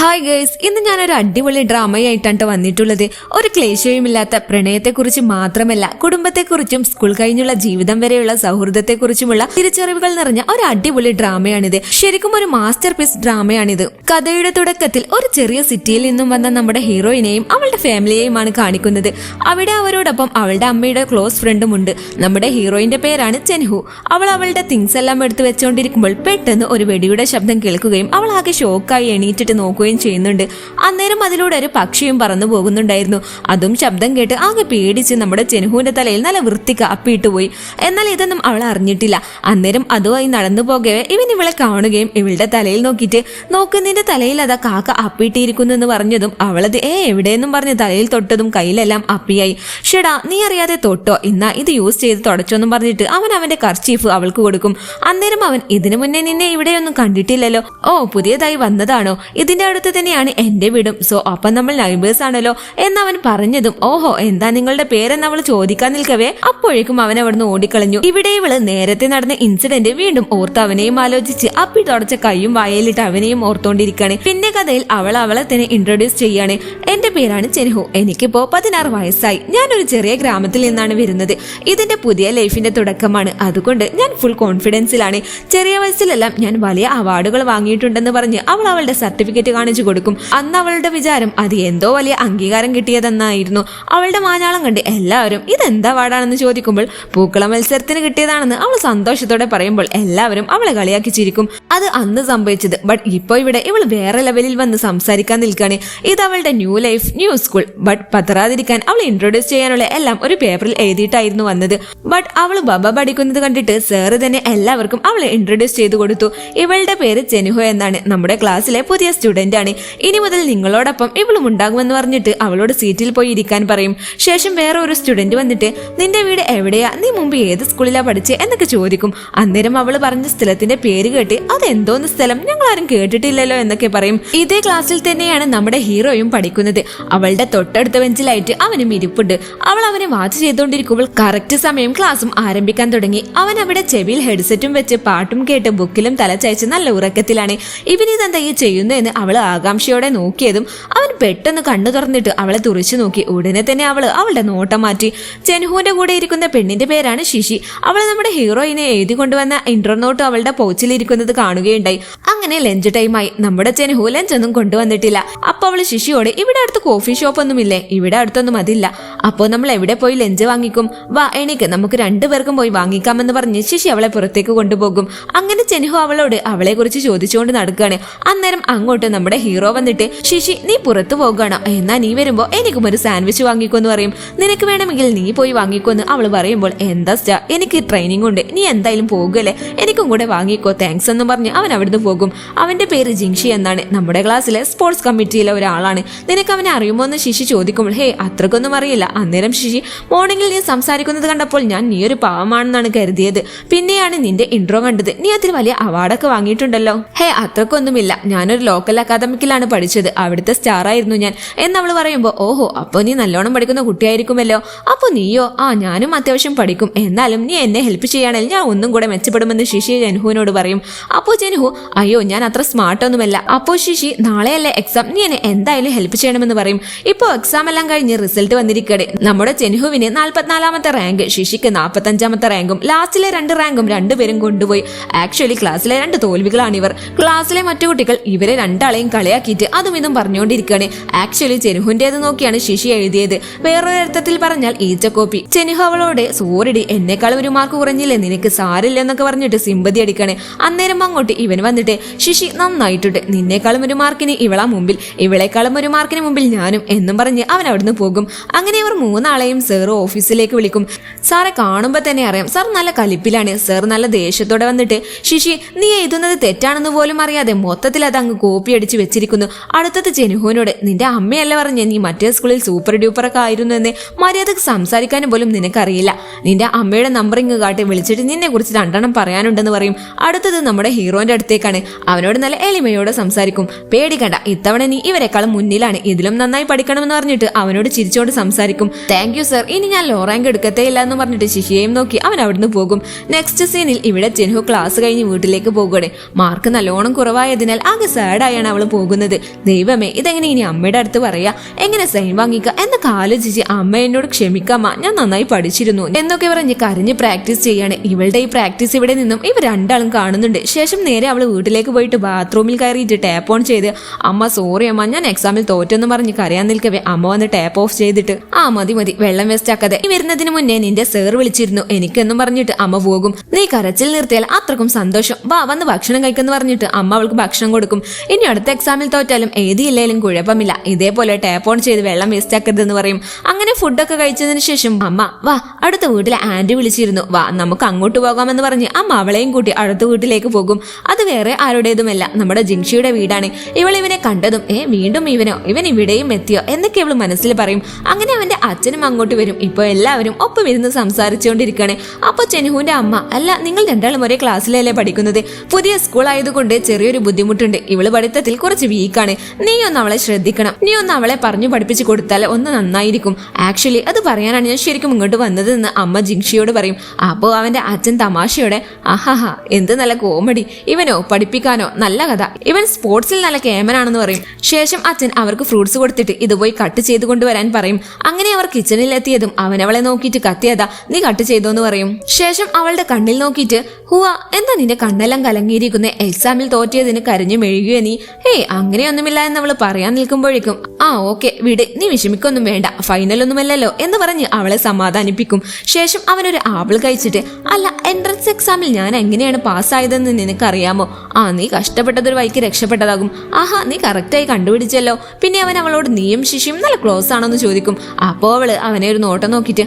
Hi girls, ഇന്ന് ഞാനൊരു അടിപൊളി ഡ്രാമയായിട്ടാണ് വന്നിട്ടുള്ളത്. ഒരു ക്ലേശവുമില്ലാത്ത പ്രണയത്തെക്കുറിച്ച് മാത്രമല്ല, കുടുംബത്തെക്കുറിച്ചും സ്കൂൾ കഴിഞ്ഞുള്ള ജീവിതം വരെയുള്ള സൗഹൃദത്തെക്കുറിച്ചുമുള്ള തിരിച്ചറിവുകൾ നിറഞ്ഞ ഒരു അടിപൊളി ഡ്രാമയാണിത്. ശരിക്കും ഒരു മാസ്റ്റർ പീസ് ഡ്രാമയാണിത്. കഥയുടെ തുടക്കത്തിൽ ഒരു ചെറിയ സിറ്റിയിൽ നിന്നും വന്ന നമ്മുടെ ഹീറോയിനെയും അവളുടെ ഫാമിലിയെയുമാണ് കാണിക്കുന്നത്. അവിടെ അവരോടൊപ്പം അവളുടെ അമ്മയുടെ ക്ലോസ് ഫ്രണ്ടും ഉണ്ട്. നമ്മുടെ ഹീറോയിന്റെ പേരാണ് ചെൻഹു. അവൾ അവളുടെ തിങ്സ് എല്ലാം എടുത്തു വെച്ചുകൊണ്ടിരിക്കുമ്പോൾ പെട്ടെന്ന് ഒരു വെടിയുടെ ശബ്ദം കേൾക്കുകയും അവൾ ആകെ ഷോക്കായി എണീറ്റിട്ട് നോക്കുകയും ചെയ്യുന്നുണ്ട്. അന്നേരം അതിലൂടെ ഒരു പക്ഷിയും പറന്നു പോകുന്നുണ്ടായിരുന്നു. അതും ശബ്ദം കേട്ട് ആകെ പേടിച്ച് നമ്മുടെ ചെൻഹുവിന്റെ തലയിൽ നല്ല വൃത്തിക്ക് അപ്പിയിട്ട് പോയി. എന്നാൽ ഇതൊന്നും അവൾ അറിഞ്ഞിട്ടില്ല. അന്നേരം അതുമായി നടന്നു പോകവേ ഇവൻ ഇവളെ കാണുകയും ഇവളുടെ തലയിൽ നോക്കിയിട്ട് നോക്കുന്നതിന്റെ തലയിൽ അതാ കാക്ക അപ്പിയിട്ടിരിക്കുന്നു എന്ന് പറഞ്ഞതും അവളത് എവിടെയെന്നും പറഞ്ഞ് തലയിൽ തൊട്ടതും കയ്യിലെല്ലാം അപ്പിയായി. ഷെടാ, നീ അറിയാതെ തൊട്ടോ, ഇന്നാ ഇത് യൂസ് ചെയ്ത് തുടച്ചോന്നും പറഞ്ഞിട്ട് അവൻ അവന്റെ കർച്ചീഫ് അവൾക്ക് കൊടുക്കും. അന്നേരം അവൻ, ഇതിനു മുന്നേ നിന്നെ ഇവിടെയൊന്നും കണ്ടിട്ടില്ലല്ലോ, ഓ പുതിയതായി വന്നതാണോ, ഇതിന്റെ അടുത്ത് തന്നെയാണ് എന്റെ വീടും, സോ അപ്പം നമ്മൾ നൈബേഴ്സ് ആണല്ലോ എന്നവൻ പറഞ്ഞതും, ഓഹോ എന്താ നിങ്ങളുടെ പേരെന്ന് അവൾ ചോദിക്കാൻ നിൽക്കവേ അപ്പോഴേക്കും അവൻ അവിടുന്ന് ഓടിക്കളഞ്ഞു. ഇവിടെ ഇവള് നേരത്തെ നടന്ന ഇൻസിഡന്റ് വീണ്ടും ഓർത്ത് അവനെയും ആലോചിച്ച് അപ്പി തുടച്ച കൈയും വായലിട്ട് അവനെയും ഓർത്തോണ്ടിരിക്കുകയാണ്. പിന്നെ കഥയിൽ അവളെ തന്നെ ഇൻട്രൊഡ്യൂസ് ചെയ്യാണ്. എന്റെ പേരാണ് ചെൻഹു, എനിക്കിപ്പോ 16 വയസ്സായി. ഞാനൊരു ചെറിയ ഗ്രാമത്തിൽ നിന്നാണ് വരുന്നത്. ഇതിന്റെ പുതിയ ലൈഫിന്റെ തുടക്കമാണ്, അതുകൊണ്ട് ഞാൻ ഫുൾ കോൺഫിഡൻസിലാണ്. ചെറിയ വയസ്സിലെല്ലാം ഞാൻ വലിയ അവാർഡുകൾ വാങ്ങിയിട്ടുണ്ടെന്ന് പറഞ്ഞ് അവൾ അവളുടെ സർട്ടിഫിക്കറ്റ് കാണിച്ചു കൊടുക്കും. അന്ന് അവളുടെ വിചാരം അത് എന്തോ വലിയ അംഗീകാരം കിട്ടിയതെന്നായിരുന്നു. അവളുടെ മാഞ്ഞാളം കണ്ട് എല്ലാവരും ഇതെന്താ അവാർഡാണെന്ന് ചോദിക്കുമ്പോൾ പൂക്കള മത്സരത്തിന് കിട്ടിയതാണെന്ന് അവൾ സന്തോഷത്തോടെ പറയുമ്പോൾ എല്ലാവരും അവളെ കളിയാക്കി ചിരിക്കും. അത് അന്ന് സംഭവിച്ചത്. ബട്ട് ഇപ്പൊ ഇവിടെ ഇവൾ വേറെ ലെവലിൽ വന്ന് സംസാരിക്കാൻ നിൽക്കാണ്. ഇത് അവളുടെ new life, new school. But പതറാതിരിക്കാൻ അവൾ ഇൻട്രൊഡ്യൂസ് ചെയ്യാനുള്ള എല്ലാം ഒരു പേപ്പറിൽ എഴുതിയിട്ടായിരുന്നു വന്നത്. ബട്ട് അവൾ ബബ പഠിക്കുന്നത് കണ്ടിട്ട് സാറ് തന്നെ എല്ലാവർക്കും അവളെ ഇൻട്രൊഡ്യൂസ് ചെയ്തു കൊടുത്തു. ഇവളുടെ പേര് ചെൻഹു എന്നാണ്, നമ്മുടെ ക്ലാസ്സിലെ പുതിയ സ്റ്റുഡന്റ് ആണ്. ഇനി മുതൽ നിങ്ങളോടൊപ്പം ഇവളും ഉണ്ടാകുമെന്ന് പറഞ്ഞിട്ട് അവളോട് സീറ്റിൽ പോയി ഇരിക്കാൻ പറയും. ശേഷം വേറെ ഒരു സ്റ്റുഡന്റ് വന്നിട്ട്, നിന്റെ വീട് എവിടെയാ, നീ മുമ്പ് ഏത് സ്കൂളിലാ പഠിച്ചേ എന്നൊക്കെ ചോദിക്കും. അന്നേരം അവള് പറഞ്ഞ സ്ഥലത്തിന്റെ പേര് കേട്ട് അതെന്തോന്ന് സ്ഥലം, ഞങ്ങൾ ആരും കേട്ടിട്ടില്ലല്ലോ എന്നൊക്കെ പറയും. ഇതേ ക്ലാസ്സിൽ തന്നെയാണ് നമ്മുടെ ഹീറോയും പഠിക്കുന്നത്. അവളുടെ തൊട്ടടുത്ത ബെഞ്ചിലായിട്ട് അവനും ഇരിപ്പുണ്ട്. അവൾ അവനെ വാച്ച് ചെയ്തുകൊണ്ടിരിക്കുമ്പോൾ കറക്റ്റ് സമയം ക്ലാസ്സും ആരംഭിക്കാൻ തുടങ്ങി. അവൻ അവിടെ ചെവിയിൽ ഹെഡ്സെറ്റും വെച്ച് പാട്ടും കേട്ട് ബുക്കിലും തലച്ചയച്ച് നല്ല ഉറക്കത്തിലാണ്. ഇവനിതെന്താ ഈ ചെയ്യുന്നു എന്ന് അവൾ ആകാംക്ഷയോടെ നോക്കിയതും അവൻ പെട്ടെന്ന് കണ്ണു തുറന്നിട്ട് അവളെ തുറിച്ചു നോക്കി. ഉടനെ തന്നെ അവളുടെ നോട്ടം മാറ്റി. ചെൻഹുവിന്റെ കൂടെ ഇരിക്കുന്ന പെണ്ണിന്റെ പേരാണ് ശിശി. അവൾ നമ്മുടെ ഹീറോയിനെ എഴുതി കൊണ്ടുവന്ന ഇന്റർ നോട്ട് അവളുടെ പൗച്ചിലിരിക്കുന്നത് കാണുകയുണ്ടായി. അങ്ങനെ ലഞ്ച് ടൈമായി. നമ്മുടെ ചെൻഹു ലഞ്ചൊന്നും കൊണ്ടുവന്നിട്ടില്ല. അപ്പൊ അവള് ശിശിയോട്, ഇവിടെ അടുത്ത് കോഫി ഷോപ്പ് ഒന്നുമില്ലേ, ഇവിടെ അടുത്തൊന്നും അതില്ല, അപ്പോ നമ്മൾ എവിടെ പോയി ലഞ്ച് വാങ്ങിക്കും, വാ എണീക്ക് നമുക്ക് രണ്ടുപേർക്കും പോയി വാങ്ങിക്കാമെന്ന് പറഞ്ഞ് ശിശി അവളെ പുറത്തേക്ക് കൊണ്ടുപോകും. അങ്ങനെ ചെൻഹു അവളോട് അവളെ കുറിച്ച് ചോദിച്ചുകൊണ്ട് നടക്കുകയാണ്. അന്നേരം അങ്ങോട്ട് നമ്മുടെ ഹീറോ വന്നിട്ട്, ശിശി നീ പുറത്തു പോകുകയാണോ, എന്നാ നീ വരുമ്പോ എനിക്കും ഒരു സാൻഡ്വിച്ച് വാങ്ങിക്കോന്ന് പറയും. നിനക്ക് വേണമെങ്കിൽ നീ പോയി വാങ്ങിക്കോന്ന് അവൾ പറയുമ്പോൾ, എന്താ സ്റ്റാ, എനിക്ക് ട്രെയിനിങ് ഉണ്ട്, നീ എന്തായാലും പോകുകയല്ലേ, എനിക്കും കൂടെ വാങ്ങിക്കോ, താങ്ക്സ് എന്നും പറഞ്ഞ് അവൻ അവിടുന്ന് പോകും. അവന്റെ പേര് ജിങ്ഷി എന്നാണ്, നമ്മുടെ ക്ലാസ്സിലെ സ്പോർട്സ് കമ്മിറ്റിയിലെ ഒരാളാണ്. നിനക്ക് അവനെ അറിയുമോ എന്ന് ശിശി ചോദിക്കുമ്പോൾ, ഹേ അത്രക്കൊന്നും അറിയില്ല. അന്നേരം ശിശി, മോർണിംഗിൽ നീ സംസാരിക്കുന്നത് കണ്ടപ്പോൾ ഞാൻ നീ ഒരു പാവമാണെന്നാണ് കരുതിയത്, പിന്നെയാണ് നിന്റെ ഇൻട്രോ കണ്ടത്, നീ അതിൽ വലിയ അവാർഡൊക്കെ വാങ്ങിയിട്ടുണ്ടല്ലോ. ഹേ അത്രക്കൊന്നുമില്ല, ഞാനൊരു ലോക്കൽ അക്കാദമിക്കിലാണ് പഠിച്ചത്, അവിടുത്തെ സ്റ്റാർ ആയിരുന്നു ഞാൻ എന്നവള് പറയുമ്പോ, ഓഹോ അപ്പൊ നീ നല്ലോണം പഠിക്കുന്ന കുട്ടിയായിരിക്കുമല്ലോ, അപ്പൊ നീയോ, ആ ഞാനും അത്യാവശ്യം പഠിക്കും, എന്നാലും നീ എന്നെ ഹെൽപ്പ് ചെയ്യുകയാണെങ്കിൽ ഞാൻ ഒന്നും കൂടെ മെച്ചപ്പെടുമെന്ന് ശിശി ജൻഹുവിനോട് പറയും. അപ്പോ ജൻഹു, അയ്യോ ഞാൻ അത്ര സ്മാർട്ട് ഒന്നുമല്ല. അപ്പോ ശിശി, നാളെയല്ലേ എക്സാം, നീ എന്നെ എന്തായാലും ഹെൽപ്പ് ചെയ്യണമെന്ന് പറയും. ഇപ്പോ എക്സാം എല്ലാം കഴിഞ്ഞ് റിസൾട്ട് വന്നിരിക്കട്ടെ. നമ്മുടെ ചെൻഹുവിന് 44ാമത്തെ റാങ്ക്, ശിശിക്ക് 45ാമത്തെ റാങ്കും ലാസ്റ്റിലെ 2 റാങ്കും രണ്ടുപേരും കൊണ്ടുപോയി. ആക്ച്വലി ക്ലാസ്സിലെ 2 തോൽവികളാണ് ഇവർ. ക്ലാസ്സിലെ മറ്റു കുട്ടികൾ ഇവരെ രണ്ടാളെയും കളിയാക്കിയിട്ട് അതും ഇതും പറഞ്ഞുകൊണ്ടിരിക്കുകയാണ്. ആക്ച്വലി ചെൻഹുവിന്റേത് നോക്കിയാണ് ശിശി എഴുതിയത്. വേറൊരു അർത്ഥത്തിൽ പറഞ്ഞാൽ ഈച്ച കോപ്പി. ചെൻഹു അവളോട്, സോറിടി എന്നെക്കാളും ഒരു മാർക്ക് കുറഞ്ഞില്ലേ, നിനക്ക് സാരില്ല എന്നൊക്കെ പറഞ്ഞിട്ട് സിമ്പതി അടിക്കണേ. അന്നേരം അങ്ങോട്ട് ഇവൻ വന്നിട്ട്, ശിശി നന്നായിട്ടുണ്ട്, നിന്നേക്കാളും ഒരു മാർക്കിന് ഇവളാ മുമ്പിൽ, ഇവളെക്കാളും ഒരു മാർക്കിന് മുമ്പിൽ ഞാനും എന്നും പറഞ്ഞ് അവൻ അവിടുന്ന് പോകും. അങ്ങനെ ഇവർ 3 ആളെയും സാർ ഓഫീസിലേക്ക് വിളിക്കും. സാറെ കാണുമ്പോ തന്നെ അറിയാം സാർ നല്ല കലിപ്പിലാണ്. സാർ നല്ല ദേഷ്യത്തോടെ വന്നിട്ട്, ശിശി നീ എഴുതുന്നത് തെറ്റാണെന്ന് പോലും അറിയാതെ മൊത്തത്തിൽ അത് അങ്ങ് കോപ്പി അടിച്ച് വെച്ചിരിക്കുന്നു. അടുത്തത് ചെൻഹുവിനോട്, നിന്റെ അമ്മയല്ല പറഞ്ഞ് നീ മറ്റേ സ്കൂളിൽ സൂപ്പർ ഡ്യൂപ്പർ ഒക്കെ ആയിരുന്നു എന്ന്, മര്യാദക്ക് സംസാരിക്കാനും പോലും നിനക്കറിയില്ല, നിന്റെ അമ്മയുടെ നമ്പർ ഇങ്ങ് കാട്ടി വിളിച്ചിട്ട് നിന്നെ കുറിച്ച് 2 എണ്ണം പറയാനുണ്ടെന്ന് പറയും. അടുത്തത് നമ്മുടെ ഹീറോന്റെ അടുത്തേക്കാണ്. അവനോട് നല്ല എളിമയോടെ സംസാരിക്കും. പേടിക്കണ്ട, ഇത്തവണ നീ ഇവരെക്കാളും മുന്നിലാണ്, ഇതിലും നീയും നന്നായി പഠിക്കണമെന്ന് പറഞ്ഞിട്ട് അവനോട് ചിരിച്ചോണ്ട് സംസാരിക്കും. താങ്ക് യു സർ, ഇനി ഞാൻ ലോ റാങ്ക് എടുക്കത്തേ ഇല്ല എന്ന് പറഞ്ഞിട്ട് ശിശിയെയും നോക്കി അവൻ അവിടുന്ന് പോകും. നെക്സ്റ്റ് സീനിൽ ഇവിടെ ചെൻഹു ക്ലാസ് കഴിഞ്ഞ് വീട്ടിലേക്ക് പോകുകയാണ്. മാർക്ക് നല്ലോണം കുറവായതിനാൽ ആകെ സാഡായാണ് അവൾ പോകുന്നത്. ദൈവമേ, ഇതെങ്ങനെ ഇനി അമ്മയുടെ അടുത്ത് പറയാ, എങ്ങനെ സൈൻ വാങ്ങിക്ക എന്നൊക്കെ ആലോചിച്ച് അമ്മ എന്നോട് ക്ഷമിക്കാമ്മ, ഞാൻ നന്നായി പഠിച്ചിരുന്നു എന്നൊക്കെ പറഞ്ഞ് കരഞ്ഞ് പ്രാക്ടീസ് ചെയ്യാണ്. ഇവളുടെ ഈ പ്രാക്ടീസ് ഇവിടെ നിന്നും ഇവർ രണ്ടാളും കാണുന്നുണ്ട്. ശേഷം നേരെ അവൾ വീട്ടിലേക്ക് പോയിട്ട് ബാത്റൂമിൽ കയറിയിട്ട് ടാപ്പ് ഓൺ ചെയ്ത് അമ്മ സോറി അമ്മ, ഞാൻ എക്സാമിൽ തോറ്റെന്ന് പറഞ്ഞ് കരയാൻ നിൽക്കവേ അമ്മ വന്ന് ടാപ്പ് ഓഫ് ചെയ്തിട്ട് മതി മതി, വെള്ളം വേസ്റ്റ് ആക്കാതെ, ഈ വരുന്നതിന് മുന്നേ നിന്റെ സർ വിളിച്ചിരുന്നു എനിക്കെന്നും പറഞ്ഞിട്ട് അമ്മ പോകും. നീ കരച്ചിൽ നിർത്തിയാൽ അത്രക്കും സന്തോഷം, വാ വന്ന് ഭക്ഷണം കഴിക്കെന്ന് പറഞ്ഞിട്ട് അമ്മ അവൾക്ക് ഭക്ഷണം കൊടുക്കും. ഇനി അടുത്ത എക്സാമിൽ തോറ്റാലും എഴുതിയില്ലേലും കുഴപ്പമില്ല, ഇതേപോലെ ടാപ്പ് ഓൺ ചെയ്ത് വെള്ളം വേസ്റ്റ് ആക്കരുതെന്ന് പറയും. അങ്ങനെ ഫുഡൊക്കെ കഴിച്ചതിന് ശേഷം അമ്മ വാ, അടുത്ത വീട്ടിലെ ആന്റി വിളിച്ചിരുന്നു, വാ നമുക്ക് അങ്ങോട്ട് പോകാമെന്ന് പറഞ്ഞ് അമ്മ അവളെയും കൂട്ടി അടുത്ത വീട്ടിലേക്ക് പോകും. അത് വേറെ ആരുടേതുമല്ല, നമ്മുടെ ജിൻഷിയുടെ വീടാണ്. ഇവനെ കണ്ടതും വീണ്ടും ഇവൻ ഇവിടെയും എത്തിയോ എന്നൊക്കെ അവൾ മനസ്സിൽ പറയും. അങ്ങനെ അവന്റെ അച്ഛനും അങ്ങോട്ട് വരും. ഇപ്പൊ എല്ലാവരും ഒപ്പം ഇരുന്ന് സംസാരിച്ചുകൊണ്ടിരിക്കുകയാണ്. അപ്പൊ ചെൻഹുവിന്റെ അമ്മ, അല്ല നിങ്ങൾ രണ്ടാളും ഒരേ ക്ലാസ്സിലല്ലേ പഠിക്കുന്നത്, പുതിയ സ്കൂൾ ആയതുകൊണ്ട് ചെറിയൊരു ബുദ്ധിമുട്ടുണ്ട്, ഇവള് പഠിത്തത്തിൽ കുറച്ച് വീക്കാണ്, നീ ഒന്ന് അവളെ ശ്രദ്ധിക്കണം, നീ ഒന്ന് അവളെ പറഞ്ഞു പഠിപ്പിച്ചു കൊടുത്താൽ ഒന്ന് നന്നായിരിക്കും. ആക്ച്വലി അത് പറയാനാണ് ഞാൻ ശരിക്കും ഇങ്ങോട്ട് വന്നത് എന്ന് അമ്മ ജിൻഷിയോട് പറയും. അപ്പോ അവന്റെ അച്ഛൻ തമാശയോടെ, ആഹാഹാ എന്ത് നല്ല കോമഡി, ഇവനോ പഠിപ്പിക്കാനോ നല്ല കഥ, ഇവൻ സ്പോർട്സിൽ നല്ല കേമനാണെന്ന് പറയും. ശേഷം അച്ഛൻ അവർക്ക് ഫ്രൂട്ട്സ് കൊടുത്തിട്ട് ഇത് പോയി കട്ട് ചെയ്ത് കൊണ്ടുവരാൻ പറയും. അങ്ങനെ അവർ കിച്ചണിൽ എത്തിയതും അവൻ അവളെ നോക്കിയിട്ട് കത്തിയതാ, നീ കട്ട് ചെയ്തോന്ന് പറയും. ശേഷം അവളുടെ കണ്ണിൽ നോക്കിയിട്ട്, ഹുവ എന്താ നിന്റെ കണ്ണെല്ലാം കലങ്ങിയിരിക്കുന്നേ, എക്സാമിൽ തോറ്റിയതിന് കരഞ്ഞു മെഴുകിയ നീ, അങ്ങനെയൊന്നുമില്ല എന്ന് അവള് പറയാൻ നിൽക്കുമ്പോഴേക്കും ഓക്കെ വിട്, നീ വിഷമിക്കൊന്നും വേണ്ട, ഫൈനലൊന്നുമല്ലല്ലോ എന്ന് പറഞ്ഞ് അവളെ സമാധാനിപ്പിക്കും. ശേഷം അവനൊരു ആപ്പിൾ കഴിച്ചിട്ട്, അല്ല എൻട്രൻസ് എക്സാമിൽ ഞാൻ എങ്ങനെയാണ് പാസ്സായതെന്ന് നിനക്കറിയാമോ, നീ കഷ്ടപ്പെട്ടതൊരു വഴിക്ക് രക്ഷപ്പെട്ടതാകും, ആഹാ നീ കറക്റ്റായി കണ്ടുപിടിച്ചല്ലോ. പിന്നെ അവൻ അവളോട് നീയും ശിശിയും നല്ല ക്ലോസ് ആണെന്ന് ചോദിക്കും. അപ്പോ അവള് അവനെ ഒരു നോട്ടം നോക്കിയിട്ട്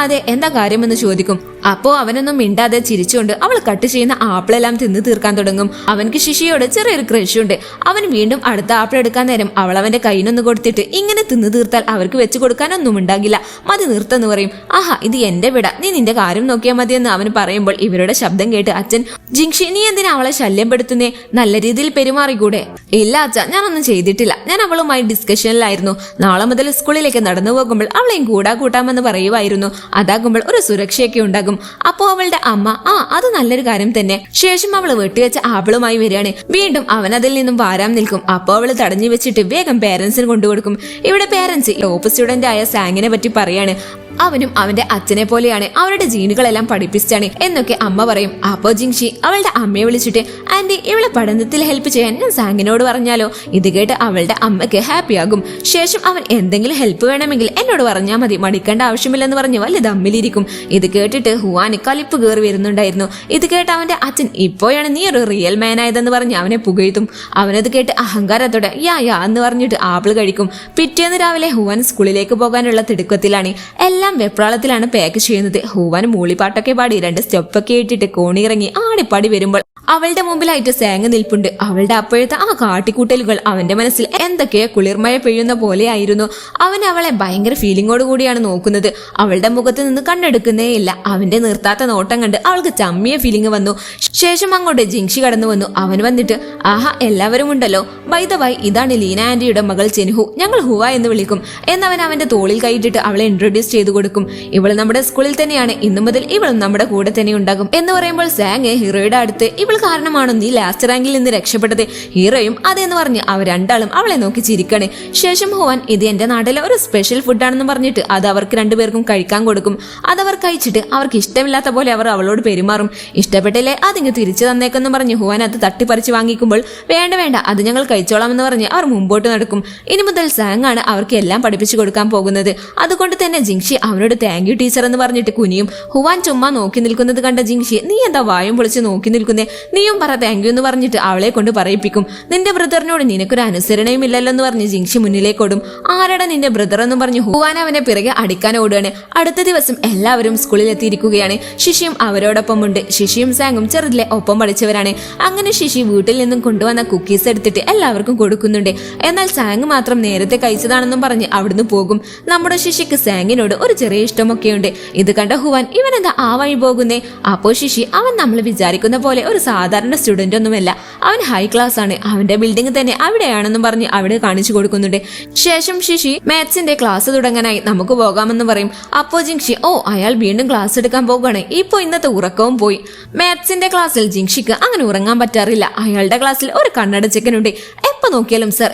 അതെ എന്താ കാര്യമെന്ന് ചോദിക്കും. അപ്പോ അവനൊന്നും മിണ്ടാതെ ചിരിച്ചുകൊണ്ട് അവൾ കട്ട് ചെയ്യുന്ന ആപ്പിളെല്ലാം തിന്ന് തീർക്കാൻ തുടങ്ങും. അവൻക്ക് ശിശിയോട് ചെറിയൊരു ക്രഷ് ഉണ്ട്. അവൻ വീണ്ടും അടുത്ത ആപ്പിൾ എടുക്കാൻ നേരം അവൾ അവന്റെ കയ്യിനൊന്ന് കൊടുത്തിട്ട്, ഇങ്ങനെ തിന്നു തീർത്താൽ അവർക്ക് വെച്ച് കൊടുക്കാനൊന്നും ഉണ്ടാകില്ല, മതി നിർത്തന്ന് പറയും. ആഹാ ഇത് എന്റെ വിട, നീ നിന്റെ കാര്യം നോക്കിയാൽ മതിയെന്ന് അവന് പറയുമ്പോൾ ഇവരുടെ ശബ്ദം കേട്ട് അച്ഛൻ, ജിൻഷി നീ എന്തിനാ അവളെ ശല്യപ്പെടുത്തുന്നേ, നല്ല രീതിയിൽ പെരുമാറിക്കൂടെ. ഇല്ല അച്ഛ, ഞാനൊന്നും ചെയ്തിട്ടില്ല, ഞാൻ അവളുമായി ഡിസ്കഷനിലായിരുന്നു, നാളെ മുതൽ സ്കൂളിലേക്ക് നടന്നു പോകുമ്പോൾ അവളെയും കൂട്ടാമെന്ന് പറയുമായിരുന്നു, അതാകുമ്പോൾ ഒരു സുരക്ഷയൊക്കെ ഉണ്ടാകും. അപ്പോ അവളുടെ അമ്മ, അത് നല്ലൊരു കാര്യം തന്നെ. ശേഷം അവള് വെട്ടിവെച്ച ആപ്പിളുമായി വരികയാണ്. വീണ്ടും അവൻ അതിൽ നിന്നും വാരാൻ നിൽക്കും. അപ്പോ അവള് തടഞ്ഞു വെച്ചിട്ട് വേഗം പേരൻസിന് കൊണ്ടുകൊടുക്കും. ഇവിടെ പേരൻസ് ടോപ്പ് സ്റ്റുഡന്റ് ആയ സാങ്ങിനെ പറ്റി പറയാണ്. അവനും അവന്റെ അച്ഛനെ പോലെയാണ്, അവരുടെ ജീനുകളെല്ലാം പഠിപ്പിച്ചാണ് എന്നൊക്കെ അമ്മ പറയും. അപ്പോ ജിൻഷി അവളുടെ അമ്മയെ വിളിച്ചിട്ട്, ആന്റി ഇവളെ പഠനത്തിൽ ഹെൽപ്പ് ചെയ്യാൻ ഞാൻ സാങ്ങിനോട് പറഞ്ഞാലോ. ഇത് കേട്ട് അവളുടെ അമ്മയ്ക്ക് ഹാപ്പിയാകും. ശേഷം അവൻ എന്തെങ്കിലും ഹെൽപ്പ് വേണമെങ്കിൽ എന്നോട് പറഞ്ഞാൽ മതി, മടിക്കേണ്ട ആവശ്യമില്ലെന്ന് പറഞ്ഞ് വലിയ ദമ്മിലിരിക്കും. ഇത് കേട്ടിട്ട് ഹുവാന് കലിപ്പ് കയറി വരുന്നുണ്ടായിരുന്നു. ഇത് കേട്ട് അവന്റെ അച്ഛൻ, ഇപ്പോഴാണ് നീ ഒരു റിയൽ മാൻ ആയതെന്ന് പറഞ്ഞ് അവനെ പുകഴ്ത്തും. അവനത് കേട്ട് അഹങ്കാരത്തോടെ യാ എന്ന് പറഞ്ഞിട്ട് ആപ്പിൾ കഴിക്കും. പിറ്റേന്ന് രാവിലെ ഹുവാൻ സ്കൂളിലേക്ക് പോകാനുള്ള തിടുക്കത്തിലാണ്. എല്ലാം വെപ്രാളത്തിലാണ് പാക്ക് ചെയ്യുന്നത്. ഹുവാൻ മൂളിപ്പാട്ടൊക്കെ പാടി 2 സ്റ്റെപ്പൊക്കെ ഇട്ടിട്ട് കോണിയിറങ്ങി ആടിപ്പാടി വരുമ്പോൾ അവളുടെ മുമ്പിലായിട്ട് സാങ് നിൽപ്പുണ്ട്. അവളുടെ അപ്പോഴത്തെ കാട്ടിക്കൂട്ടലുകൾ അവന്റെ മനസ്സിൽ എന്തൊക്കെയോ കുളിർമഴ പെയ്യുന്ന പോലെയായിരുന്നു. അവൻ അവളെ ഭയങ്കര ഫീലിങ്ങോട് കൂടിയാണ് നോക്കുന്നത്. അവളുടെ മുഖത്ത് നിന്ന് കണ്ണെടുക്കുന്നേ ഇല്ല. അവന്റെ നിർത്താത്ത നോട്ടം കണ്ട് അവൾക്ക് ചമ്മിയ ഫീലിംഗ് വന്നു. ശേഷം അങ്ങോട്ട് ജിൻഷി കടന്നു വന്നു. അവൻ വന്നിട്ട്, ആഹാ എല്ലാവരും ഉണ്ടല്ലോ, ബൈ ദ വൈ ഇതാണ് ലീന ആന്റിയുടെ മകൾ ചെൻഹു, ഞങ്ങൾ ഹുവ എന്ന് വിളിക്കും എന്നവൻ അവന്റെ തോളിൽ കൈയിട്ടിട്ട് അവളെ ഇൻട്രൊഡ്യൂസ് ചെയ്തു കൊടുക്കും. ഇവൾ നമ്മുടെ സ്കൂളിൽ തന്നെയാണ്, ഇന്നു മുതൽ ഇവളും നമ്മുടെ കൂടെ തന്നെ ഉണ്ടാകും എന്ന് പറയുമ്പോൾ സാങ് ഹീറോയുടെ അടുത്ത്, ഇവൾ കാരണമാണോ നീ ലാസ്റ്റ് റാങ്കിൽ നിന്ന് രക്ഷപ്പെട്ടത്. ഹീറോയും അതെന്ന് പറഞ്ഞ് അവർ രണ്ടാളും അവളെ നോക്കി ചിരിക്കണേ. ശേഷം ഹുവാൻ, ഇത് എന്റെ നാട്ടിലെ ഒരു സ്പെഷ്യൽ ഫുഡാണെന്ന് പറഞ്ഞിട്ട് അത് അവർക്ക് രണ്ടുപേർക്കും കഴിക്കാൻ കൊടുക്കും. അതവർ കഴിച്ചിട്ട് അവർക്ക് ഇഷ്ടമില്ലാത്ത പോലെ അവർ അവളോട് പെരുമാറും. ഇഷ്ടപ്പെട്ടില്ലേ അതിങ്ങ് തിരിച്ചു തന്നേക്കെന്ന് പറഞ്ഞ് ഹുവാൻ അത് തട്ടിപ്പറിച്ച് വാങ്ങിക്കുമ്പോൾ, വേണ്ട അത് ഞങ്ങൾ കഴിച്ചോളാം എന്ന് പറഞ്ഞ് അവർ മുമ്പോട്ട് നടക്കും. ഇനി മുതൽ സാങ് ആണ് അവർക്ക് എല്ലാം പഠിപ്പിച്ചു കൊടുക്കാൻ പോകുന്നത്. അതുകൊണ്ട് തന്നെ ജിൻഷി അവനോട് താങ്ക് യു ടീച്ചർ എന്ന് പറഞ്ഞിട്ട് കുനിയും. ഹുവാൻ ചുമ്മാ നോക്കി നിൽക്കുന്നത് കണ്ട ജിൻഷി, നീ എന്താ വായും പൊളിച്ച് നോക്കി നിൽക്കുന്നേ, നീയും പറ താങ്ക് യു എന്ന് പറഞ്ഞിട്ട് അവളെ കൊണ്ട് പറയിപ്പിക്കും. നിന്റെ ബ്രദറിനോട് നിനക്കൊരു അനുസരണയും ഇല്ലല്ലോ എന്ന് പറഞ്ഞ് ജിൻഷി മുന്നിലേക്കോടും. ആരടാ നിന്റെ ബ്രദർ എന്നും പറഞ്ഞ് ഹുവാൻ അവനെ പിറകെ അടിക്കാൻ ഓടുകയാണ്. അടുത്ത ദിവസം എല്ലാവരും സ്കൂളിൽ എത്തിയിരിക്കുകയാണ്. ശിശിയും അവരോടൊപ്പം ഉണ്ട്. ശിശിയും സാങ്ങും ചെറുതിലെ ഒപ്പം പഠിച്ചവരാണ്. അങ്ങനെ ശിശി വീട്ടിൽ നിന്നും കൊണ്ടുവന്ന കുക്കീസ് എടുത്തിട്ട് എല്ലാവർക്കും കൊടുക്കുന്നുണ്ട്. എന്നാൽ സാങ് മാത്രം നേരത്തെ കഴിച്ചതാണെന്നും പറഞ്ഞ് അവിടുന്ന് പോകും. നമ്മുടെ ശിശിക്ക് സാങ്ങിനോട് ഒരു ചെറിയ ഇഷ്ടമൊക്കെയുണ്ട്. ഇത് കണ്ട ഹുവാൻ, ഇവനെന്താ ആ വഴി പോകുന്നേ. അപ്പോ ശിശി, അവൻ നമ്മൾ വിചാരിക്കുന്ന പോലെ ഒരു സാധാരണ സ്റ്റുഡന്റ് ഒന്നുമല്ല, അവൻ ഹൈ ക്ലാസ് ആണ്, അവന്റെ ബിൽഡിംഗ് തന്നെ അവിടെയാണെന്നും പറഞ്ഞ് അവിടെ കാണിച്ചു കൊടുക്കുന്നുണ്ട്. ശേഷം ശിശി മാത്സിന്റെ ക്ലാസ് തുടങ്ങാനായി നമുക്ക് പോകാമെന്ന് പറയും. അപ്പോ ജിങ്ഷി അയാൾ വീണ്ടും ക്ലാസ് എടുക്കാൻ പോകുകയാണ്, ഇപ്പൊ ഇന്നത്തെ ഉറക്കവും പോയി. മാത്സിന്റെ ക്ലാസ്സിൽ ജിങ്ഷിക്ക് അങ്ങനെ ഉറങ്ങാൻ പറ്റാറില്ല. അയാളുടെ ക്ലാസ്സിൽ ഒരു കണ്ണടച്ചക്കനുണ്ട്. എപ്പോ നോക്കിയാലും സർ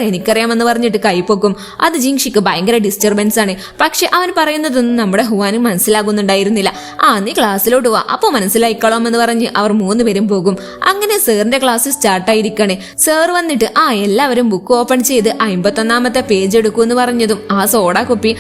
എനിക്കറിയാം എന്ന് പറഞ്ഞിട്ട് കൈപ്പൊക്കും. അത് ജിങ്ഷിക്ക് ഭയങ്കര ഡിസ്റ്റർബൻസ് ആണ്. പക്ഷെ അവൻ പറയുന്നതൊന്നും നമ്മുടെ ഹുവാന് മനസ്സിലാകുന്നുണ്ടായിരുന്നില്ല. നീ ക്ലാസ്സിലോട്ട് വാ, അപ്പൊ മനസ്സിലായിക്കോളാം എന്ന് പറഞ്ഞ് അവർ 3 പേരും പോകും. അങ്ങനെ സാറിന്റെ ക്ലാസ് സ്റ്റാർട്ടായിരിക്കണേ. സാർ വന്നിട്ട് എല്ലാവരും ബുക്ക് ഓപ്പൺ ചെയ്ത് 51ാമത്തെ പേജ് എടുക്കൂ എന്ന് പറഞ്ഞതും സോഡ കുപ്പി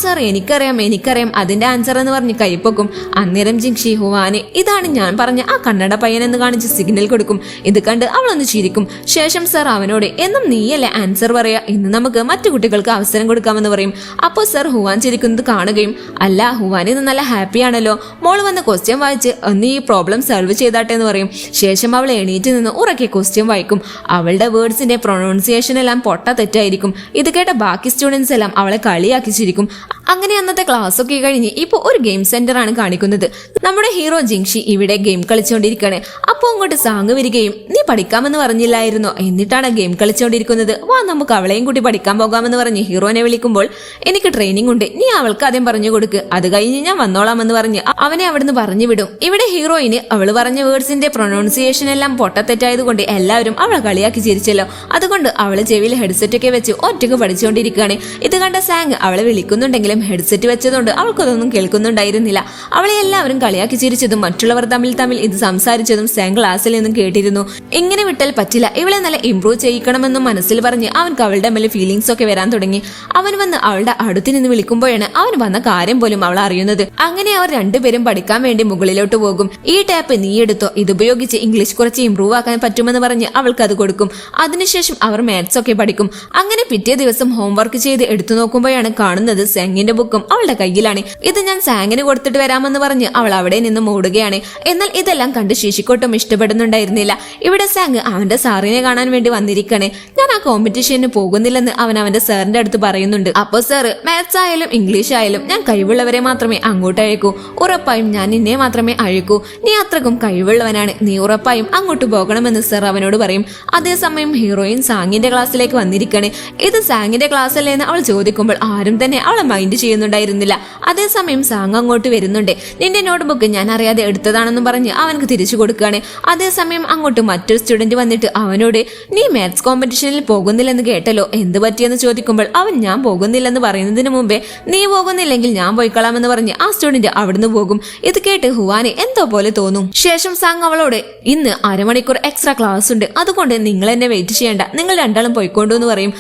സാർ എനിക്കറിയാം അതിന്റെ ആൻസർ എന്ന് പറഞ്ഞ് കൈപ്പൊക്കും. അന്നേരം ജിങ്ഷി ഹുവാന് ഇതാണ് ഞാൻ പറഞ്ഞ കന്നഡ പയ്യൻ എന്ന് കാണിച്ച് സിഗ്നൽ കൊടുക്കും. ഇത് കണ്ട് അവളൊന്ന് ചിരിക്കും. ശേഷം സാർ അവനോട് എന്നും നീയല്ലേ ആൻസർ പറയാ, ഇന്ന് നമുക്ക് മറ്റു കുട്ടികൾക്ക് അവസരം കൊടുക്കാമെന്ന് പറയും. അപ്പോൾ സാർ ഹുവാൻ ചിരിക്കുന്നത് കാണുകയും അല്ല ഹുവാൻ ഇന്ന് നല്ല ഹാപ്പി ആണല്ലോ, മോള് വന്ന് ക്വസ്റ്റ്യൻ വായിച്ച് ഒന്ന് ഈ പ്രോബ്ലം സോൾവ് ചെയ്താട്ടെ എന്ന് പറയും. ശേഷം അവൾ എണീറ്റ് നിന്ന് ഉറക്കെ ക്വസ്റ്റ്യൻ വായിക്കും. അവളുടെ വേർഡ്സിന്റെ പ്രൊണൗൺസിയേഷൻ എല്ലാം പൊട്ട തെറ്റായിരിക്കും. ഇത് കേട്ട ബാക്കി സ്റ്റുഡൻസ് എല്ലാം അവളെ കളിയാക്കി ചിരിക്കും. അങ്ങനെ അന്നത്തെ ക്ലാസ് ഒക്കെ കഴിഞ്ഞ് ഇപ്പൊ ഒരു ഗെയിം സെന്റർ ആണ് കാണിക്കുന്നത്. നമ്മുടെ ഹീറോ ജിങ്ഷി ഇവിടെ ഗെയിം കളിച്ചുകൊണ്ടിരിക്കുകയാണ്. അപ്പൊ അങ്ങോട്ട് സാങ് വരികയും നീ പഠിക്കാമെന്ന് പറഞ്ഞില്ലായിരുന്നോ, എന്നിട്ടാണ് ഗെയിം കളിച്ചുകൊണ്ടിരിക്കുന്നത്, വാ നമുക്ക് അവളെയും കൂട്ടി പഠിക്കാൻ പോകാമെന്ന് പറഞ്ഞ് ഹീറോനെ വിളിക്കുമ്പോൾ എനിക്ക് ട്രെയിനിങ് ഉണ്ട്, നീ അവൾക്ക് ആദ്യം പറഞ്ഞു കൊടുക്ക്, അത് കഴിഞ്ഞ് ഞാൻ വന്നോളാമെന്ന് പറഞ്ഞ് അവനെ അവിടുന്ന് പറഞ്ഞു വിടും. ഇവിടെ ഹീറോയിന് അവള് പറഞ്ഞ വേർഡ്സിന്റെ പ്രൊനൗൺസിയേഷൻ എല്ലാം പൊട്ടത്തെറ്റായതുകൊണ്ട് എല്ലാവരും അവളെ കളിയാക്കി ചിരിച്ചല്ലോ. അതുകൊണ്ട് അവള് ചെവിയിൽ ഹെഡ്സെറ്റ് ഒക്കെ വെച്ച് ഒറ്റയ്ക്ക് പഠിച്ചുകൊണ്ടിരിക്കുകയാണ്. ഇത് കണ്ട സാങ് അവളെ വിളിക്കുന്നുണ്ടെങ്കിലും ഹെഡ്സെറ്റ് വെച്ചതുകൊണ്ട് അവൾക്കതൊന്നും കേൾക്കുന്നുണ്ടായിരുന്നില്ല. അവളെ എല്ലാവരും കളിയാക്കി ചിരിച്ചതും മറ്റുള്ളവർ തമ്മിൽ ഇത് സംസാരിച്ചതും സാങ് ക്ലാസ്സിൽ നിന്നും കേട്ടിരുന്നു. ഇങ്ങനെ വിട്ടാൽ പറ്റില്ല, ഇവളെ നല്ല ഇംപ്രൂവ് ചെയ്യിക്കണമെന്നും മനസ്സിൽ പറഞ്ഞ് അവൻക്ക് അവളുടെ മേലെ ഫീലിങ്സ് ഒക്കെ വരാൻ തുടങ്ങി. അവൻ വന്ന് അവളുടെ അടുത്ത് നിന്ന് വിളിക്കുമ്പോഴാണ് അവൻ വന്ന കാര്യം പോലും അവൾ അറിയുന്നത്. അങ്ങനെ അവർ രണ്ടുപേരും പഠിക്കാൻ വേണ്ടി മുകളിലോട്ട് പോകും. ഈ ടാപ്പ് നീ എടുത്തോ, ഇതുപയോഗിച്ച് ഇംഗ്ലീഷ് കുറച്ച് ഇംപ്രൂവ് ആക്കാൻ പറ്റുമെന്ന് പറഞ്ഞ് അവൾക്ക് അത് കൊടുക്കും. അതിനുശേഷം അവർ മാത്സ് ഒക്കെ പഠിക്കും. അങ്ങനെ പിറ്റേ ദിവസം ഹോംവർക്ക് ചെയ്ത് എടുത്തു നോക്കുമ്പോഴാണ് കാണുന്നത് സാങ്ങിന്റെ ബുക്കും അവളുടെ കയ്യിലാണ്. ഇത് ഞാൻ സാങ്ങിന് കൊടുത്തിട്ട് വരാമെന്ന് പറഞ്ഞ് അവൾ അവിടെ നിന്ന് ഓടുകയാണ്. എന്നാൽ ഇതെല്ലാം കണ്ട് ശിശിക്കൊട്ടും ഇഷ്ടപ്പെടുന്നുണ്ടായിരുന്നില്ല. ഇവിടെ സാങ് അവന്റെ സാറിനെ കാണാൻ വേണ്ടി വന്നിരിക്കണേ. ഞാൻ ആ കോമ്പറ്റീഷന് പോകുന്നില്ലെന്ന് അവൻ അവന്റെ സാറിന്റെ അടുത്ത് പറയുന്നുണ്ട്. അപ്പൊ സാറ് മാത്സ് ആയാലും ഇംഗ്ലീഷ് ആയാലും ഞാൻ കഴിവുള്ളവരെ മാത്രമേ അങ്ങോട്ട് അയക്കൂ, ഉറപ്പായും ഞാൻ നിന്നെ മാത്രമേ അയക്കൂ, നീ അത്രക്കും കഴിവുള്ളവനാണ്, നീ ഉറപ്പായും അങ്ങോട്ട് പോകണമെന്ന് സാർ അവനോട് പറയും. അതേസമയം ഹീറോയിൻ സാങ്ങിന്റെ ക്ലാസ്സിലേക്ക് വന്നിരിക്കണേ. ഇത് സാങ്ങിന്റെ ക്ലാസ് അല്ലേ എന്ന് അവൾ ചോദിക്കുമ്പോൾ ആരും തന്നെ അവളെ മൈൻഡ് ചെയ്യുന്നുണ്ടായിരുന്നില്ല. അതേസമയം സാങ് അങ്ങോട്ട് വരുന്നുണ്ട്. നിന്റെ നോട്ട്ബുക്ക് ഞാൻ അറിയാതെ എടുത്തതാണെന്നും പറഞ്ഞ് അവനക്ക് തിരിച്ചു കൊടുക്കുകയാണ്. അതേസമയം അങ്ങോട്ട് മറ്റൊരു സ്റ്റുഡന്റ് വന്നിട്ട് അവനോട് നീ മാത്സ് കോമ്പറ്റീഷനിൽ പോകുന്നില്ലെന്ന് കേട്ടല്ലോ, എന്ത് പറ്റിയെന്ന് ചോദിക്കുമ്പോൾ അവൻ ഞാൻ പോകുന്നില്ലെന്ന് പറയുന്നതിന് മുമ്പേ നീ പോകുന്നില്ലെങ്കിൽ ഞാൻ പോയിക്കളാമെന്ന് പറഞ്ഞ് ആ സ്റ്റുഡന്റ് അവിടുന്ന് പോകും. ഇത് കേട്ട് ഹുവാന് എന്തോ പോലെ തോന്നും. ശേഷം സാങ് അവളോട് ഇന്ന് അരമണിക്കൂർ എക്സ്ട്രാ ക്ലാസ് ഉണ്ട്, അതുകൊണ്ട് നിങ്ങൾ എന്നെ വെയിറ്റ് ചെയ്യണ്ട, നിങ്ങൾ രണ്ടാളും പോയിക്കൊണ്ടു എന്ന് പറയും.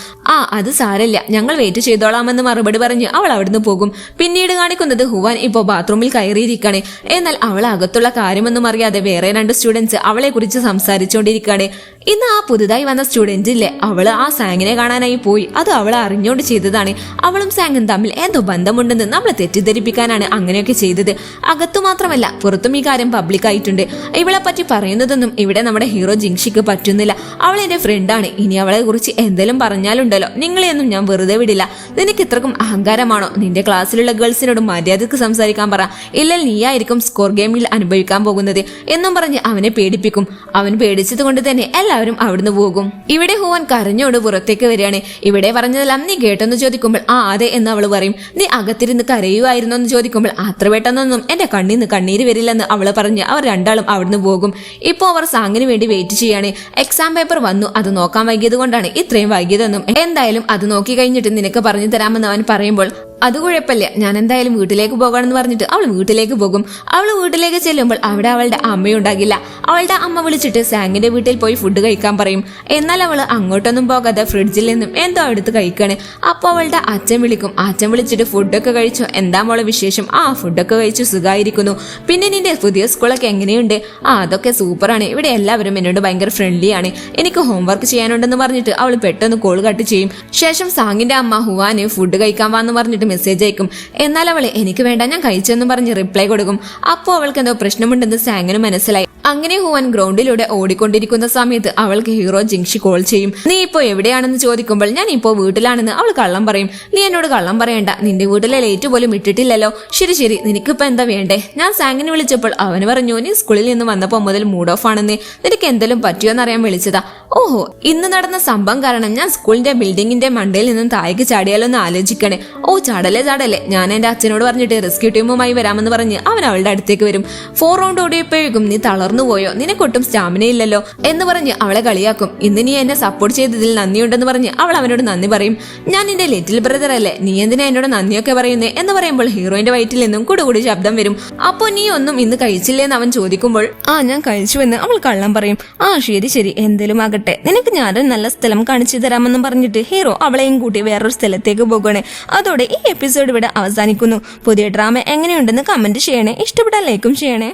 അത് സാരല്ല, ഞങ്ങൾ വെയിറ്റ് ചെയ്തോളാമെന്ന് മറുപടി പറഞ്ഞ് അവൾ അവിടുന്ന് പോകും. പിന്നീട് കാണിക്കുന്നത് ഹുവാൻ ഇപ്പോ ബാത്റൂമിൽ കയറിയിരിക്കുകയാണ്. എന്നാൽ അവൾ അകത്തുള്ള കാര്യമൊന്നും അറിയാതെ വേറെ 2 സ്റ്റുഡൻസ് അവളെ കുറിച്ച് സംസാരിച്ചുകൊണ്ടിരിക്കുകയാണ്. ഇന്ന് ആ പുതുതായി വന്ന സ്റ്റുഡന്റ് ഇല്ലേ, അവള് ആ സാങ്ങിനെ കാണാനായി പോയി, അത് അവൾ അറിഞ്ഞോണ്ട് ചെയ്തതാണ്. അവളും സാങ്ങും തമ്മിൽ എന്തോ ബന്ധമുണ്ടെന്ന് നമ്മളെ തെറ്റിദ്ധരിപ്പിക്കാനാണ് അങ്ങനെയൊക്കെ ചെയ്തത്. അകത്തു മാത്രമല്ല പുറത്തും ഈ കാര്യം പബ്ലിക് ആയിട്ടുണ്ട്. ഇവളെ പറ്റി പറയുന്നതൊന്നും ഇവിടെ നമ്മുടെ ഹീറോ ജിങ്ഷിക്ക് പറ്റുന്നില്ല. അവൾ എന്റെ ഫ്രണ്ടാണ്, ഇനി അവളെ കുറിച്ച് എന്തെങ്കിലും പറഞ്ഞാലുണ്ടല്ലോ നിങ്ങളെയൊന്നും ഞാൻ വെറുതെ വിടില്ല. നിനക്ക് ഇത്രക്കും അഹങ്കാരമാണോ, നിന്റെ ക്ലാസ്സിലുള്ള ഗേൾസിനോട് മര്യാദക്ക് സംസാരിക്കാൻ പറ, ഇല്ലെങ്കിൽ നീയായിരിക്കും സ്കോർ ഗെയിമിൽ അനുഭവിക്കാൻ പോകുന്നത് എന്നും പറഞ്ഞ് അവനെ പേടിപ്പിക്കും. അവൻ പേടിച്ചത് കൊണ്ട് തന്നെ എല്ലാവരും അവിടുന്ന് പോകും. ഇവിടെ ഹുവാൻ കരഞ്ഞോട് പുറത്തേക്ക് വരികയാണ്. ഇവിടെ പറഞ്ഞതെല്ലാം നീ കേട്ടെന്ന് ചോദിക്കുമ്പോൾ അതെ എന്ന് അവൾ പറയും. നീ അകത്തിരുന്ന് കരയുമായിരുന്നു എന്ന് ചോദിക്കുമ്പോൾ അത്ര പെട്ടെന്നൊന്നും എന്റെ കണ്ണീന്ന് കണ്ണീര് വരില്ലെന്ന് അവള് പറഞ്ഞ് അവർ രണ്ടാളും അവിടുന്ന് പോകും. ഇപ്പോ അവർ സാങ്ങിന് വേണ്ടി വെയിറ്റ് ചെയ്യാണ്. എക്സാം പേപ്പർ വന്നു, അത് നോക്കാൻ വൈകിയത് കൊണ്ടാണ് ഇത്രയും വൈകിയതെന്നും എന്തായാലും അത് നോക്കി കഴിഞ്ഞിട്ട് നിനക്ക് പറഞ്ഞു തരാമെന്ന് അവൻ പറയുമ്പോൾ അത് കുഴപ്പമില്ല, ഞാൻ എന്തായാലും വീട്ടിലേക്ക് പോകണമെന്ന് പറഞ്ഞിട്ട് അവൾ വീട്ടിലേക്ക് പോകും. അവൾ വീട്ടിലേക്ക് ചെല്ലുമ്പോൾ അവിടെ അവളുടെ അമ്മയുണ്ടാകില്ല. അവളുടെ അമ്മ വിളിച്ചിട്ട് സാങ്ങിന്റെ വീട്ടിൽ പോയി ഫുഡ് കഴിക്കാൻ പറയും. എന്നാൽ അവൾ അങ്ങോട്ടൊന്നും പോകാതെ ഫ്രിഡ്ജിൽ നിന്നും എന്തോ എടുത്ത് കഴിക്കാണ്. അപ്പോൾ അവളുടെ അച്ഛൻ വിളിക്കും. അച്ഛൻ വിളിച്ചിട്ട് ഫുഡൊക്കെ കഴിച്ചു, എന്താ മോളെ വിശേഷം? ഫുഡൊക്കെ കഴിച്ചു, സുഖമായിരിക്കുന്നു. പിന്നെ നിന്റെ പുതിയ സ്കൂളൊക്കെ എങ്ങനെയുണ്ട്? അതൊക്കെ സൂപ്പറാണ്, ഇവിടെ എല്ലാവരും എന്നോട് ഭയങ്കര ഫ്രണ്ട്ലിയാണ്, എനിക്ക് ഹോംവർക്ക് ചെയ്യാനുണ്ടെന്ന് പറഞ്ഞിട്ട് അവൾ പെട്ടെന്ന് കോൾ കട്ട് ചെയ്യും. ശേഷം സാങ്ങിന്റെ അമ്മ ഹുവാന് ഫുഡ് കഴിക്കാൻ വാന്ന് പറഞ്ഞിട്ട് മെസ്സേജ് അയക്കും. എന്നാൽ അവളെ എനിക്ക് വേണ്ട, ഞാൻ കഴിച്ചെന്ന് പറഞ്ഞ് റിപ്ലൈ കൊടുക്കും. അപ്പോൾ അവൾക്ക് എന്തോ പ്രശ്നമുണ്ടെന്ന് സാങ്ങിന് മനസ്സിലായി. അങ്ങനെ ഹുവാൻ ഗ്രൗണ്ടിലൂടെ ഓടിക്കൊണ്ടിരിക്കുന്ന സമയത്ത് അവൾക്ക് ഹീറോ ജിങ്ഷി കോൾ ചെയ്യും. നീ ഇപ്പോ എവിടെയാണെന്ന് ചോദിക്കുമ്പോൾ ഞാൻ ഇപ്പോ വീട്ടിലാണെന്ന് അവൾ കള്ളം പറയും. നീ എന്നോട് കള്ളം പറയണ്ട, നിന്റെ വീട്ടിലെ ലേറ്റ് പോലും ഇട്ടിട്ടില്ലല്ലോ. ശരി ശരി, നിനക്കിപ്പോ എന്താ വേണ്ടേ? ഞാൻ സാങ്ങിനെ വിളിച്ചപ്പോൾ അവന് പറഞ്ഞു നീ സ്കൂളിൽ നിന്ന് വന്നപ്പോ മുതൽ മൂഡ് ഓഫ് ആണെന്ന്, നിനക്ക് എന്തെങ്കിലും പറ്റിയോന്നറിയാൻ വിളിച്ചതാ. ഓഹോ, ഇന്ന് നടന്ന സംഭവം കാരണം ഞാൻ സ്കൂളിന്റെ ബിൽഡിങ്ങിന്റെ മണ്ടയിൽ നിന്നും താഴേക്ക് ചാടിയാലോന്ന് ആലോചിക്കണേ. ഓ ചാടല്ലേ ചാടല്ലേ, ഞാൻ എന്റെ അച്ഛനോട് പറഞ്ഞിട്ട് റെസ്ക്യൂ ടീമുമായി വരാമെന്ന് പറഞ്ഞ് അവൻ അവളുടെ അടുത്തേക്ക് വരും. 4 റൗണ്ട് ഓടിയപ്പോഴേക്കും നീ തളർന്നു പോയോ, നിനക്കൊട്ടും സ്റ്റാമിന ഇല്ലല്ലോ എന്ന് പറഞ്ഞ് അവളെ കളിയാക്കും. ഇന്ന് നീ എന്നെ സപ്പോർട്ട് ചെയ്തതിൽ നന്ദിയുണ്ടെന്ന് പറഞ്ഞ് അവൾ അവനോട് നന്ദി പറയും. ഞാൻ നിന്റെ ലിറ്റിൽ ബ്രദർ അല്ലേ, നീ എന്തിനാ എന്നോട് നന്ദിയൊക്കെ പറയുന്നേ എന്ന് പറയുമ്പോൾ ഹീറോയിന്റെ വയറ്റിൽ നിന്നും കുടുകൂടി ശബ്ദം വരും. അപ്പോ നീ ഒന്നും ഇന്ന് കഴിച്ചില്ലേന്ന് അവൻ ചോദിക്കുമ്പോൾ ഞാൻ കഴിച്ചുവെന്ന് അവൾ കള്ളം പറയും. ശരി ശരി, എന്തേലും ആകട്ടെ, നിനക്ക് ഞാനൊരു നല്ല സ്ഥലം കാണിച്ചു തരാമെന്നും പറഞ്ഞിട്ട് ഹീറോ അവളെയും കൂട്ടി വേറൊരു സ്ഥലത്തേക്ക് പോകണേ. അതോടെ ഈ എപ്പിസോഡ് ഇവിടെ അവസാനിക്കുന്നു. പുതിയ ഡ്രാമ എങ്ങനെയുണ്ടെന്ന് കമന്റ് ചെയ്യണേ, ഇഷ്ടപ്പെട്ടാൽ ലൈക്കും ചെയ്യണേ.